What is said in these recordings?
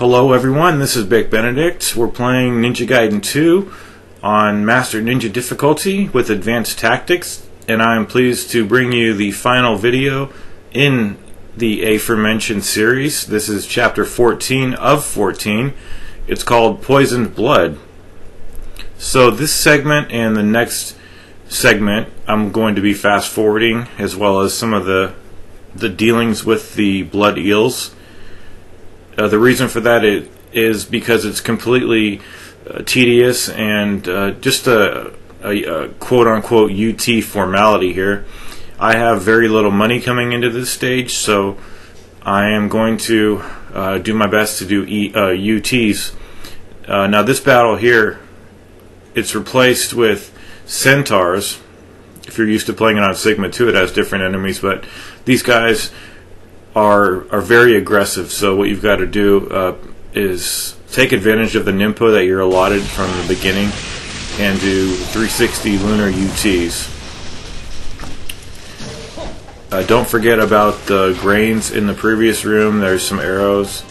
Hello everyone, this is Big Benedict. We're playing Ninja Gaiden 2 on Master Ninja difficulty with advanced tactics, and I am pleased to bring you the final video in the aforementioned series. This is chapter 14 of 14. It's called Poisoned Blood. So this segment and the next segment I'm going to be fast forwarding, as well as some of the dealings with the blood eels. The reason for that is because it's completely tedious and just a quote-unquote UT formality here. I have very little money coming into this stage, so I am going to do my best to do UTs. Now this battle here, it's replaced with centaurs. If you're used to playing it on Sigma 2, it has different enemies, but these guys are very aggressive, so what you've got to do is take advantage of the Nimpo that you're allotted from the beginning and do 360 lunar UTs. Don't forget about the grains in the previous room. There's some arrows,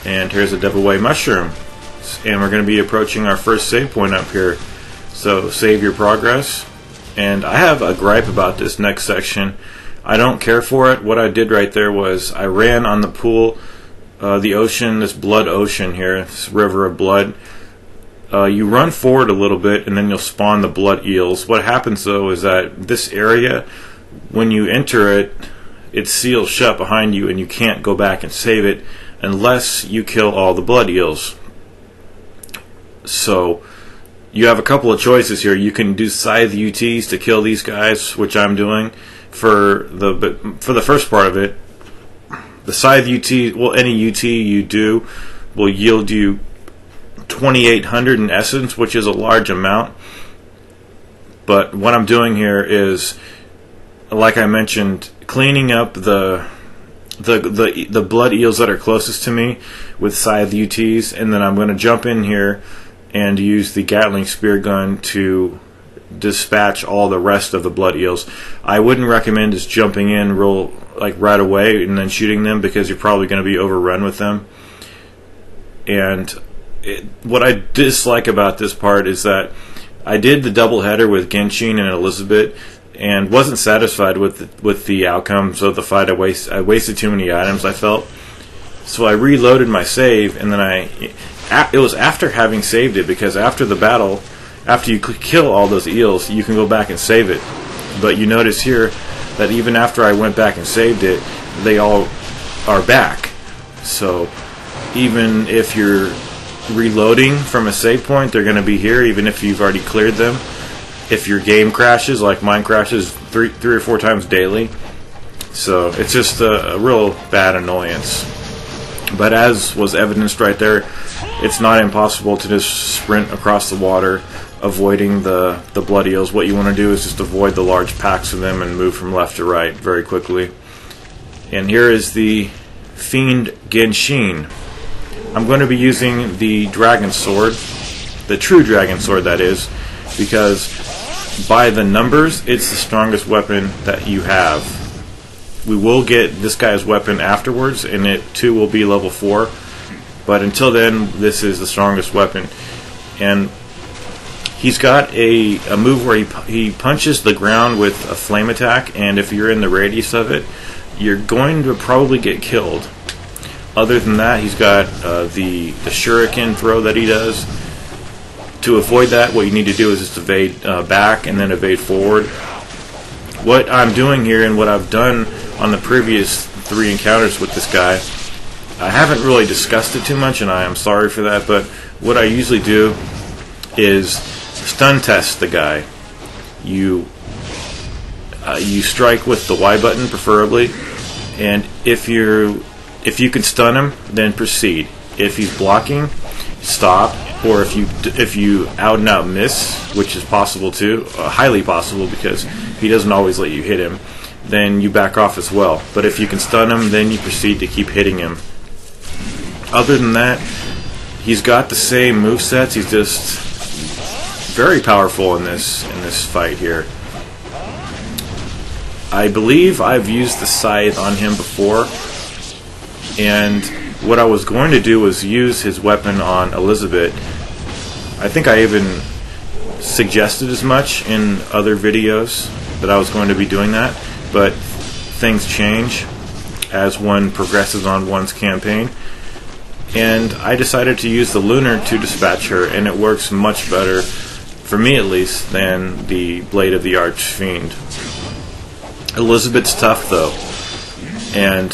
and here's a devil way mushroom, and we're going to be approaching our first save point up here, so save your progress. And I have a gripe about this next section. I don't care for it. What I did right there was I ran on the pool, the ocean, this blood ocean here, this river of blood. You run forward a little bit and then you'll spawn the blood eels. What happens though is that this area, when you enter it, it seals shut behind you and you can't go back and save it unless you kill all the blood eels. So you have a couple of choices here. You can do scythe UTs to kill these guys, which I'm doing. For the first part of it, the scythe UT, well, any UT you do will yield you 2,800 in essence, which is a large amount. But what I'm doing here is, like I mentioned, cleaning up the blood eels that are closest to me with scythe UTs, and then I'm going to jump in here and use the Gatling spear gun to dispatch all the rest of the blood eels. I wouldn't recommend just jumping in right away and then shooting them, because you're probably going to be overrun with them. And what I dislike about this part is that I did the double header with Genshin and Elizabeth and wasn't satisfied with the outcomes of the fight. I wasted too many items, I felt. So I reloaded my save, and then it was after having saved it, because after the battle, after you kill all those eels, you can go back and save it. But you notice here that even after I went back and saved it, they all are back. So even if you're reloading from a save point, they're going to be here, even if you've already cleared them. If your game crashes, like mine crashes three or four times daily. So it's just a real bad annoyance. But as was evidenced right there, it's not impossible to just sprint across the water, avoiding the blood eels. What you want to do is just avoid the large packs of them and move from left to right very quickly. And here is the Fiend Genshin. I'm going to be using the Dragon Sword, the true Dragon Sword that is, because by the numbers, it's the strongest weapon that you have. We will get this guy's weapon afterwards, and it too will be level 4. But until then, this is the strongest weapon. And he's got a move where he punches the ground with a flame attack, and if you're in the radius of it, you're going to probably get killed. Other than that, he's got the shuriken throw that he does. To avoid that, what you need to do is just evade back and then evade forward. What I'm doing here, and what I've done on the previous 3 encounters with this guy, I haven't really discussed it too much, and I am sorry for that, but what I usually do is stun test the guy. You strike with the Y button preferably, and if you can stun him, then proceed. If he's blocking, stop. Or if you out and out miss, which is possible too, highly possible, because he doesn't always let you hit him, then you back off as well. But if you can stun him, then you proceed to keep hitting him. Other than that, he's got the same movesets. He's just very powerful in this fight here. I believe I've used the scythe on him before, and what I was going to do was use his weapon on Elizabeth. I think I even suggested as much in other videos that I was going to be doing that, but things change as one progresses on one's campaign, and I decided to use the Lunar to dispatch her, and it works much better, for me at least, than the Blade of the Archfiend. Elizabeth's tough though, and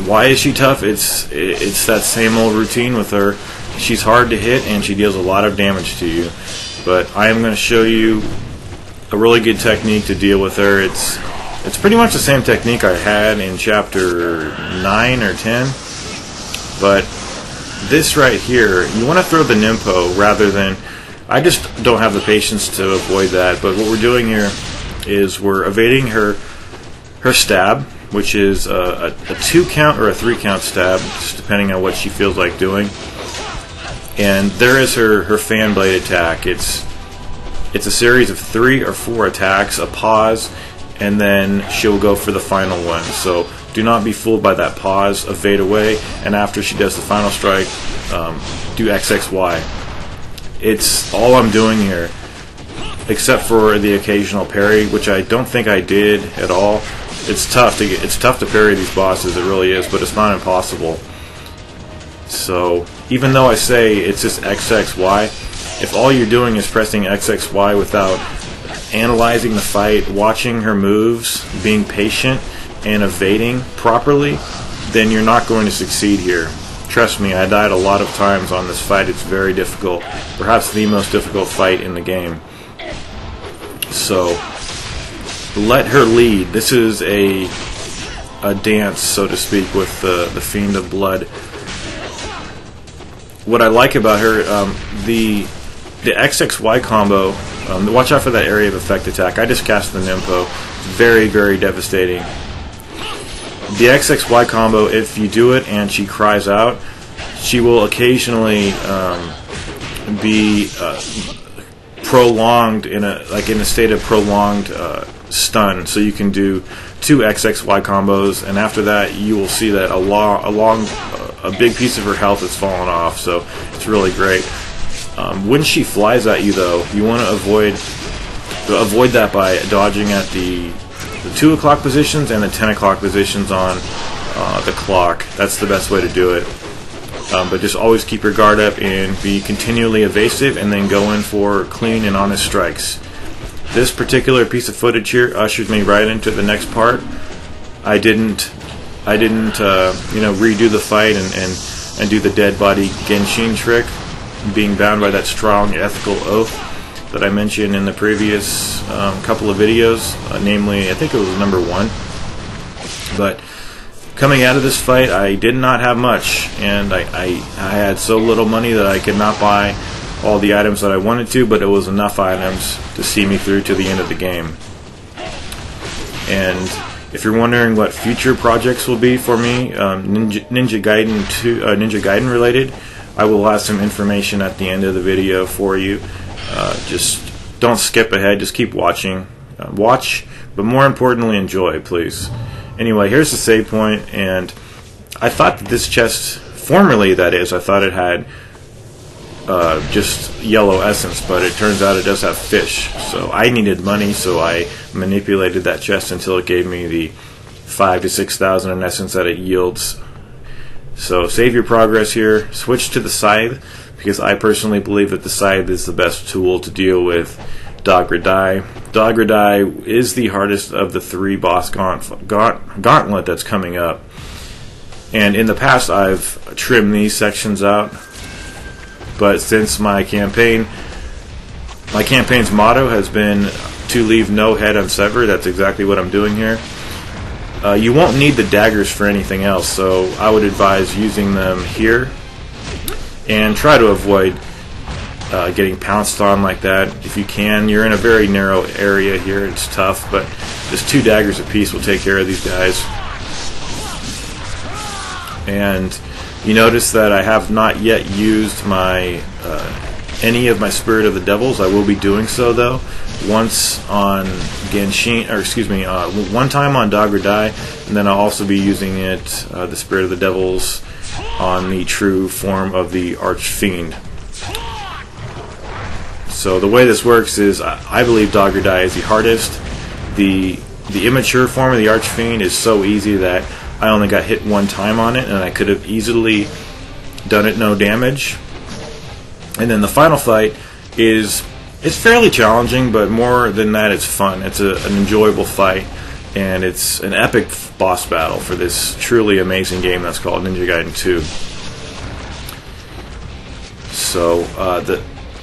why is she tough? It's that same old routine with her. She's hard to hit and she deals a lot of damage to you, but I am going to show you a really good technique to deal with her. It's pretty much the same technique I had in chapter 9 or 10, but this right here, you want to throw the Nimpo rather than... I just don't have the patience to avoid that, but what we're doing here is we're evading her stab, which is a 2 count or a 3 count stab, just depending on what she feels like doing. And there is her fan blade attack. It's a series of 3 or 4 attacks, a pause, and then she'll go for the final one. So do not be fooled by that pause, evade away, and after she does the final strike, do XXY. It's all I'm doing here, except for the occasional parry, which I don't think I did at all. It's tough to parry these bosses, it really is, but it's not impossible. So even though I say it's just XXY, if all you're doing is pressing XXY without analyzing the fight, watching her moves, being patient, and evading properly, then you're not going to succeed here. Trust me, I died a lot of times on this fight. It's very difficult, perhaps the most difficult fight in the game. So let her lead. This is a dance, so to speak, with the Fiend of Blood. What I like about her, the XXY combo, watch out for that area of effect attack. I just cast the Nimpo. Very, very devastating. The XXY combo, if you do it and she cries out, she will occasionally be prolonged in a state of prolonged stun. So you can do 2 XXY combos, and after that you will see that a big piece of her health has fallen off. So it's really great. When she flies at you, though, you want to avoid that by dodging at the 2 o'clock positions and the 10 o'clock positions on the clock. That's the best way to do it. But just always keep your guard up and be continually evasive, and then go in for clean and honest strikes. This particular piece of footage here ushers me right into the next part. I didn't redo the fight and do the dead body Genshin trick, being bound by that strong ethical oath that I mentioned in the previous couple of videos, namely, I think it was number 1. But coming out of this fight, I did not have much, and I had so little money that I could not buy all the items that I wanted to, but it was enough items to see me through to the end of the game. And if you're wondering what future projects will be for me, Ninja Gaiden related, I will have some information at the end of the video for you. Just don't skip ahead, just keep watching. Watch, but more importantly, enjoy, please. Anyway, here's the save point, and I thought that this chest, formerly that is, I thought it had just yellow essence, but it turns out it does have fish. So I needed money, so I manipulated that chest until it gave me the 5,000 to 6,000 in essence that it yields. So save your progress here, switch to the scythe, because I personally believe that the scythe is the best tool to deal with Dagradai. Dagradai is the hardest of the 3 boss gauntlet that's coming up. And in the past I've trimmed these sections out, but since my campaign's motto has been to leave no head unsevered, that's exactly what I'm doing here. You won't need the daggers for anything else, so I would advise using them here, and try to avoid getting pounced on like that if you can. You're in a very narrow area here, it's tough, but just 2 daggers apiece will take care of these guys. And you notice that I have not yet used my any of my Spirit of the Devils. I will be doing so though. Once on Genshin, or excuse me, one time on Dog or Die, and then I'll also be using it, the Spirit of the Devils, on the true form of the Archfiend. So the way this works is, I believe Dog or Die is the hardest. The immature form of the Archfiend is so easy that I only got hit one time on it, and I could have easily done it no damage. And then the final fight it's fairly challenging, but more than that, it's fun. It's an enjoyable fight, and it's an epic boss battle for this truly amazing game that's called Ninja Gaiden 2. So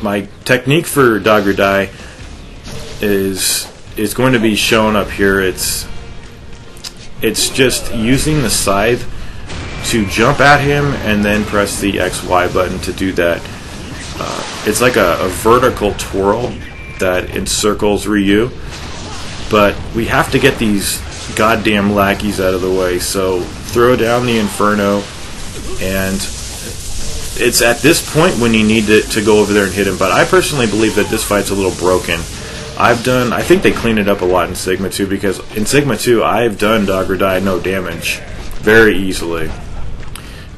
my technique for Dog or Die is going to be shown up here. It's just using the scythe to jump at him and then press the XY button to do that. It's like a vertical twirl that encircles Ryu, but we have to get these goddamn lackeys out of the way. So throw down the Inferno, and it's at this point when you need to go over there and hit him. But I personally believe that this fight's a little broken. I think they cleaned it up a lot in Sigma 2, because in Sigma 2 I've done Dog or Die no damage very easily.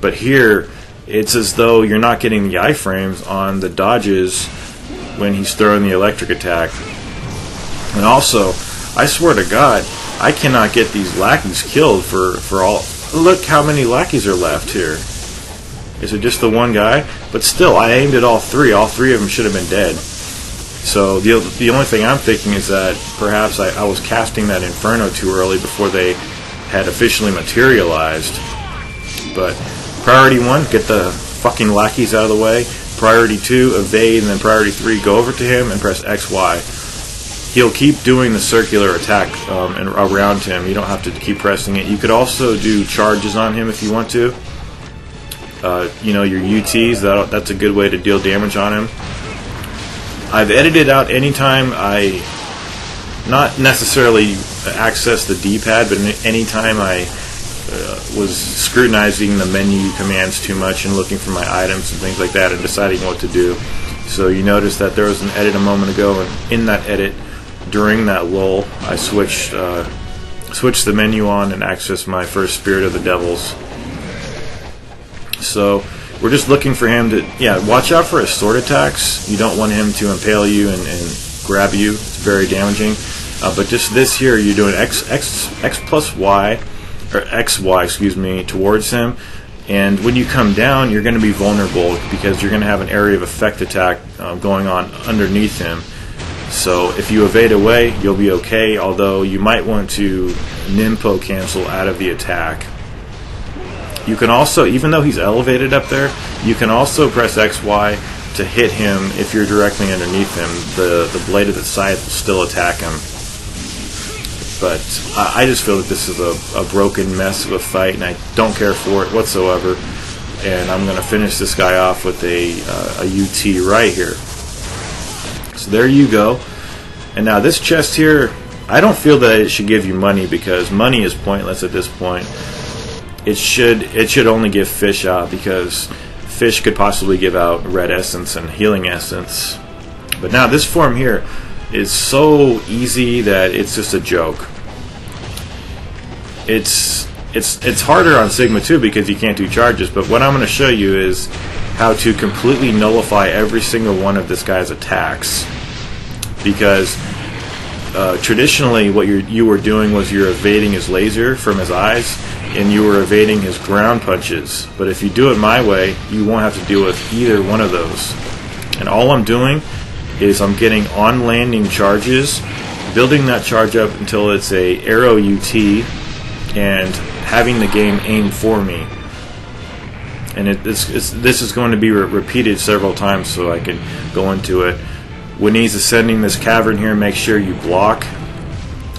But here, it's as though you're not getting the iframes on the dodges when he's throwing the electric attack. And also, I swear to God, I cannot get these lackeys killed for all... Look how many lackeys are left here. Is it just the one guy? But still, I aimed at all three. All three of them should have been dead. So the only thing I'm thinking is that perhaps I was casting that Inferno too early before they had officially materialized. But priority 1, get the fucking lackeys out of the way. Priority 2, evade, and then priority 3, go over to him and press XY. He'll keep doing the circular attack and around him. You don't have to keep pressing it. You could also do charges on him if you want to. You know, your UTs, that's a good way to deal damage on him. I've edited out anytime I not necessarily access the D-pad, but anytime I was scrutinizing the menu commands too much and looking for my items and things like that and deciding what to do. So you notice that there was an edit a moment ago, and in that edit, during that lull, I switched the menu on and accessed my first Spirit of the Devils. So we're just looking for him to, watch out for his sword attacks. You don't want him to impale you and grab you. It's very damaging. But just this here, you're doing X plus Y, or XY, excuse me, towards him. And when you come down, you're going to be vulnerable because you're going to have an area of effect attack going on underneath him. So if you evade away, you'll be okay, although you might want to Nimpo cancel out of the attack. You can also, even though he's elevated up there, you can also press XY to hit him if you're directly underneath him. The blade of the scythe will still attack him. But I just feel that this is a broken mess of a fight, and I don't care for it whatsoever. And I'm going to finish this guy off with a UT right here. So there you go. And now this chest here, I don't feel that it should give you money, because money is pointless at this point. It should only give fish out, because fish could possibly give out red essence and healing essence. But now this form here is so easy that it's just a joke. It's harder on Sigma 2 because you can't do charges, but what I'm going to show you is how to completely nullify every single one of this guy's attacks. Because traditionally what you were doing was you're evading his laser from his eyes, and you were evading his ground punches. But if you do it my way, you won't have to deal with either one of those. And all I'm doing is I'm getting on landing charges, building that charge up until it's a arrow UT, and having the game aim for me. And this is going to be repeated several times so I can go into it. When he's ascending this cavern here, make sure you block.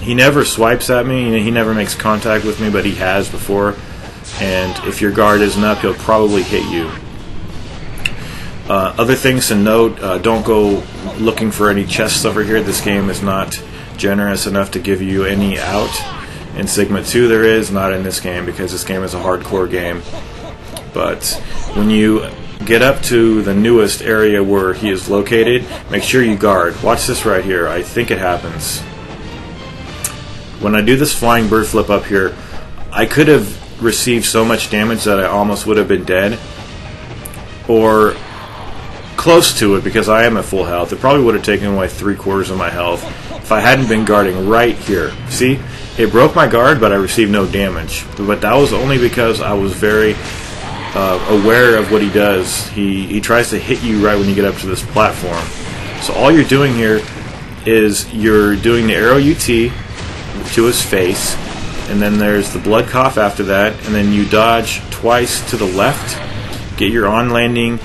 He never swipes at me, he never makes contact with me, but he has before. And if your guard isn't up, he'll probably hit you. Other things to note, don't go looking for any chests over here. This game is not generous enough to give you any out. In Sigma 2 there is, not in this game, because this game is a hardcore game. But when you get up to the newest area where he is located, make sure you guard. Watch this right here. I think it happens. When I do this flying bird flip up here, I could have received so much damage that I almost would have been dead. Or close to it, because I am at full health. It probably would have taken away 3/4 of my health if I hadn't been guarding right here. See? It broke my guard, but I received no damage. But that was only because I was very aware of what he does. He tries to hit you right when you get up to this platform. So all you're doing here is you're doing the arrow UT to his face, and then there's the blood cough after that, and then you dodge twice to the left, get your on-landing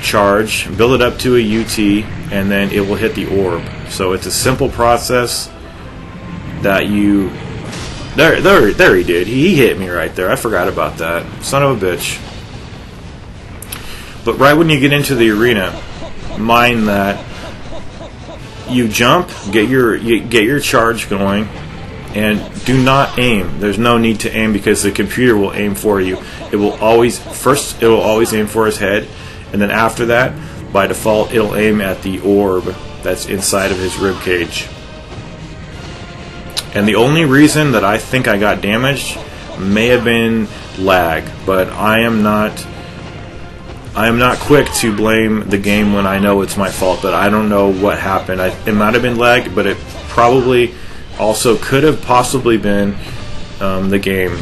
charge, build it up to a UT, and then it will hit the orb. So it's a simple process that you... There he did. He hit me right there. I forgot about that. Son of a bitch. But right when you get into the arena, mind that you jump, get your charge going, and do not aim. There's no need to aim because the computer will aim for you. It will always aim for his head, and then after that, by default, it'll aim at the orb that's inside of his rib cage. And the only reason that I think I got damaged may have been lag, but I am not quick to blame the game when I know it's my fault. But I don't know what happened. It might have been lag, but it probably also could have possibly been the game.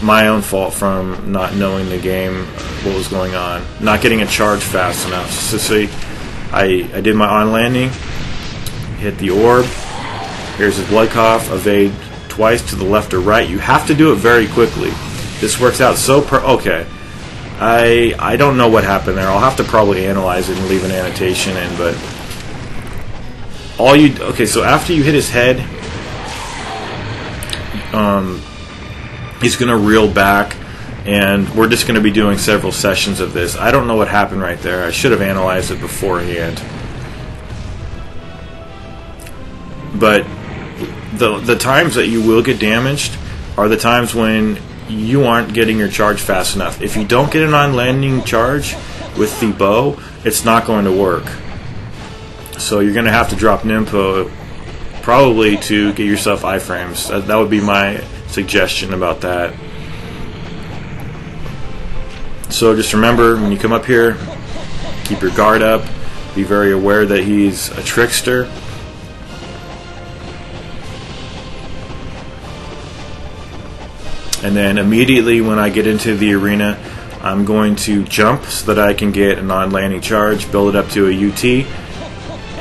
My own fault from not knowing the game, what was going on, not getting a charge fast enough. So see, I did my on landing, hit the orb. Here's his blood cough, evade twice to the left or right. You have to do it very quickly. This works out so okay. I don't know what happened there. I'll have to probably analyze it and leave an annotation in, but okay, so after you hit his head, he's gonna reel back, and we're just gonna be doing several sessions of this. I don't know what happened right there. I should have analyzed it beforehand. But the times that you will get damaged are the times when you aren't getting your charge fast enough. If you don't get an on-landing charge with the bow, it's not going to work. So you're going to have to drop Nimpo probably to get yourself iframes. That would be my suggestion about that. So just remember, when you come up here, keep your guard up. Be very aware that he's a trickster. And then immediately when I get into the arena, I'm going to jump so that I can get a non-landing charge, build it up to a UT,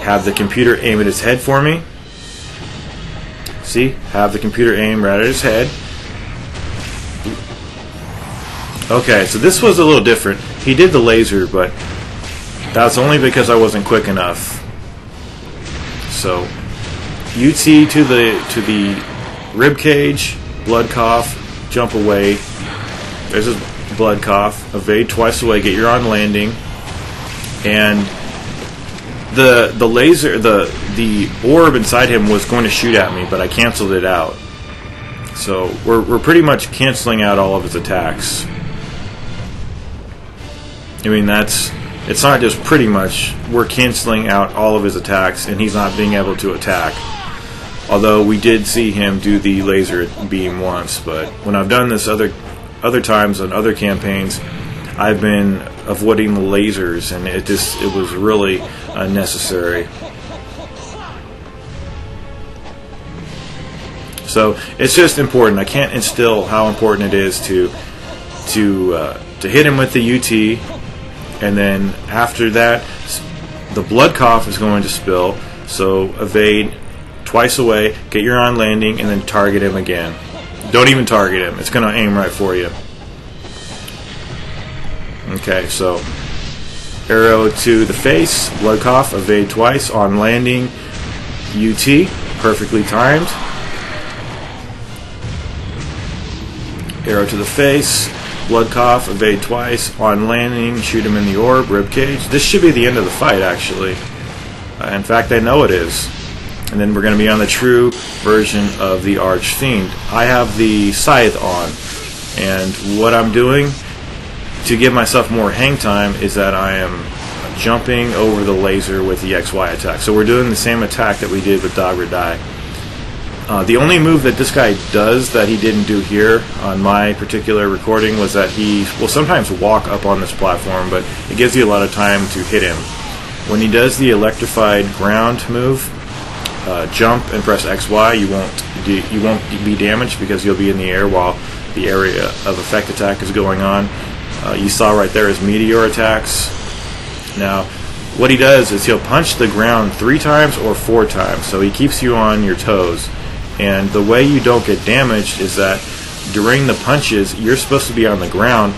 have the computer aim at his head for me. See? Have the computer aim right at his head. Okay, so this was a little different. He did the laser, but that's only because I wasn't quick enough. So, UT to the rib cage, blood cough, jump away. There's his blood cough. Evade twice away. Get your on landing. And the laser, the orb inside him was going to shoot at me, but I canceled it out. So we're pretty much canceling out all of his attacks. I mean, it's not just pretty much. We're canceling out all of his attacks, and he's not being able to attack. Although we did see him do the laser beam once, but when I've done this other times on other campaigns, I've been avoiding the lasers, and it was really unnecessary. So it's just important. I can't instill how important it is to hit him with the UT, and then after that, the blood cough is going to spill. So evade twice away, get your on landing, and then target him again. Don't even target him. It's going to aim right for you. Okay, so arrow to the face, blood cough, evade twice, on landing, UT, perfectly timed. Arrow to the face, blood cough, evade twice, on landing, shoot him in the orb, rib cage. This should be the end of the fight, actually. In fact, I know it is. And then we're going to be on the true version of the Arch Fiend. I have the scythe on, and what I'm doing to give myself more hang time is that I am jumping over the laser with the XY attack. So we're doing the same attack that we did with Dog or Die. The only move that this guy does that he didn't do here on my particular recording was that he will sometimes walk up on this platform, but it gives you a lot of time to hit him. When he does the electrified ground move, jump and press XY, you won't be damaged because you'll be in the air while the area of effect attack is going on. You saw right there his meteor attacks. Now, what he does is he'll punch the ground 3 times or 4 times, so he keeps you on your toes. And the way you don't get damaged is that during the punches, you're supposed to be on the ground,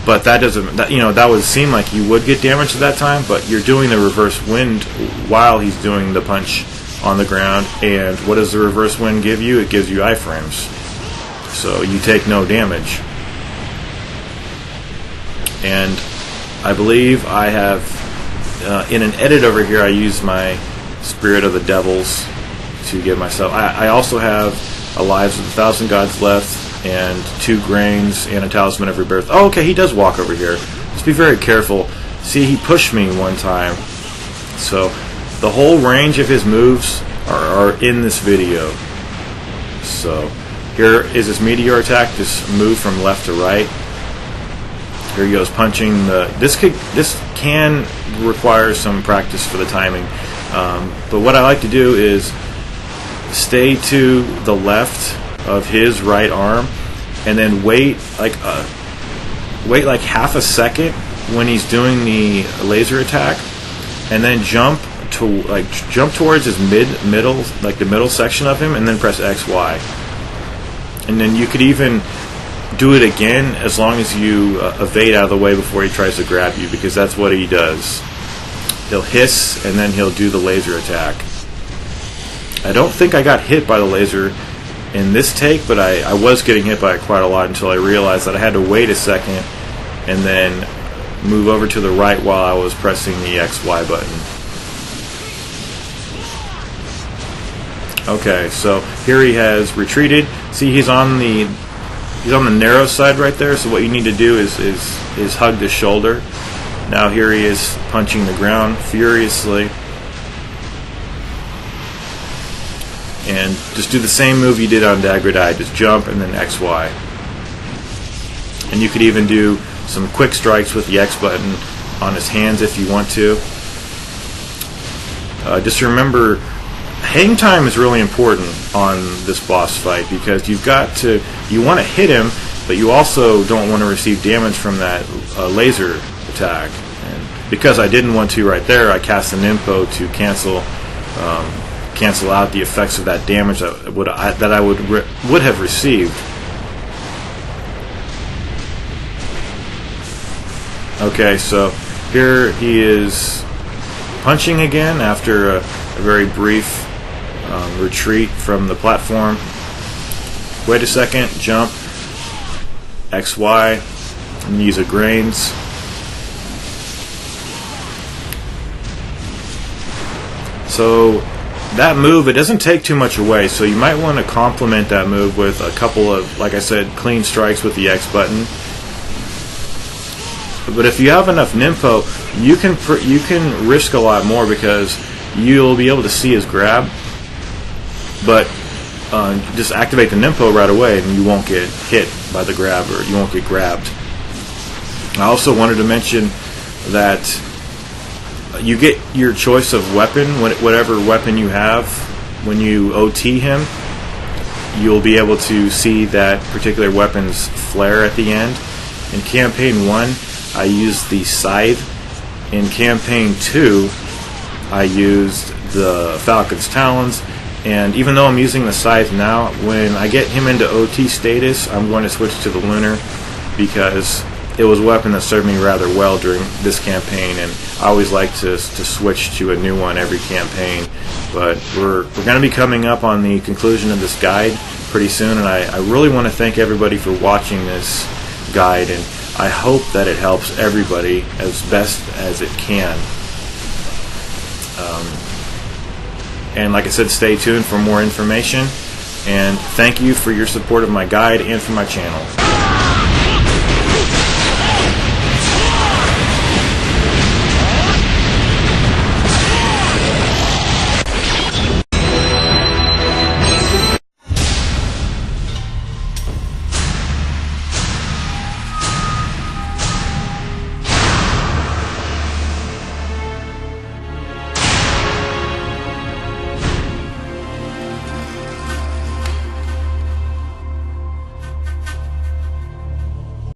but that doesn't, that would seem like you would get damaged at that time, but you're doing the reverse wind while he's doing the punch on the ground. And what does the reverse wind give you? It gives you iframes, so you take no damage. And I believe I have, in an edit over here, I use my Spirit of the Devils to give myself. I also have a Lives of 1,000 Gods left, and 2 grains, and a Talisman of Rebirth. Oh, okay, he does walk over here. Just be very careful. See, he pushed me one time. So, the whole range of his moves are in this video. So, here is his meteor attack. Just move from left to right. Here he goes punching the. This can require some practice for the timing, but what I like to do is stay to the left of his right arm, and then wait like half a second when he's doing the laser attack, and then jump towards his middle, like the middle section of him, and then press XY. And then you could even do it again as long as you evade out of the way before he tries to grab you, because that's what he does. He'll hiss and then he'll do the laser attack. I don't think I got hit by the laser in this take, but I was getting hit by it quite a lot until I realized that I had to wait a second and then move over to the right while I was pressing the XY button. Okay, so here he has retreated. See, he's on the narrow side right there, so what you need to do is hug the shoulder. Now here he is punching the ground furiously. And just do the same move you did on Dagger Die. Just jump and then XY. And you could even do some quick strikes with the X button on his hands if you want to. Just remember, hang time is really important on this boss fight, because you want to hit him, but you also don't want to receive damage from that laser attack. And because I didn't want to right there, I cast an Impo to cancel out the effects of that damage that I would have received. Okay, so here he is punching again after a very brief retreat from the platform. Wait a second, jump, XY, and use a grains. So that move, it doesn't take too much away, so you might want to complement that move with a couple of, like I said, clean strikes with the X button. But if you have enough Nympho, you can risk a lot more, because you'll be able to see his grab, but just activate the Nympho right away and you won't get hit by the grab, or you won't get grabbed. I also wanted to mention that you get your choice of weapon, whatever weapon you have. When you OT him, you'll be able to see that particular weapon's flare at the end. In Campaign 1, I used the Scythe. In Campaign 2, I used the Falcon's Talons. And even though I'm using the Scythe now, when I get him into OT status, I'm going to switch to the Lunar, because it was a weapon that served me rather well during this campaign, and I always like to switch to a new one every campaign. But we're going to be coming up on the conclusion of this guide pretty soon, and I really want to thank everybody for watching this guide, and I hope that it helps everybody as best as it can. And like I said, stay tuned for more information, and thank you for your support of my guide and for my channel.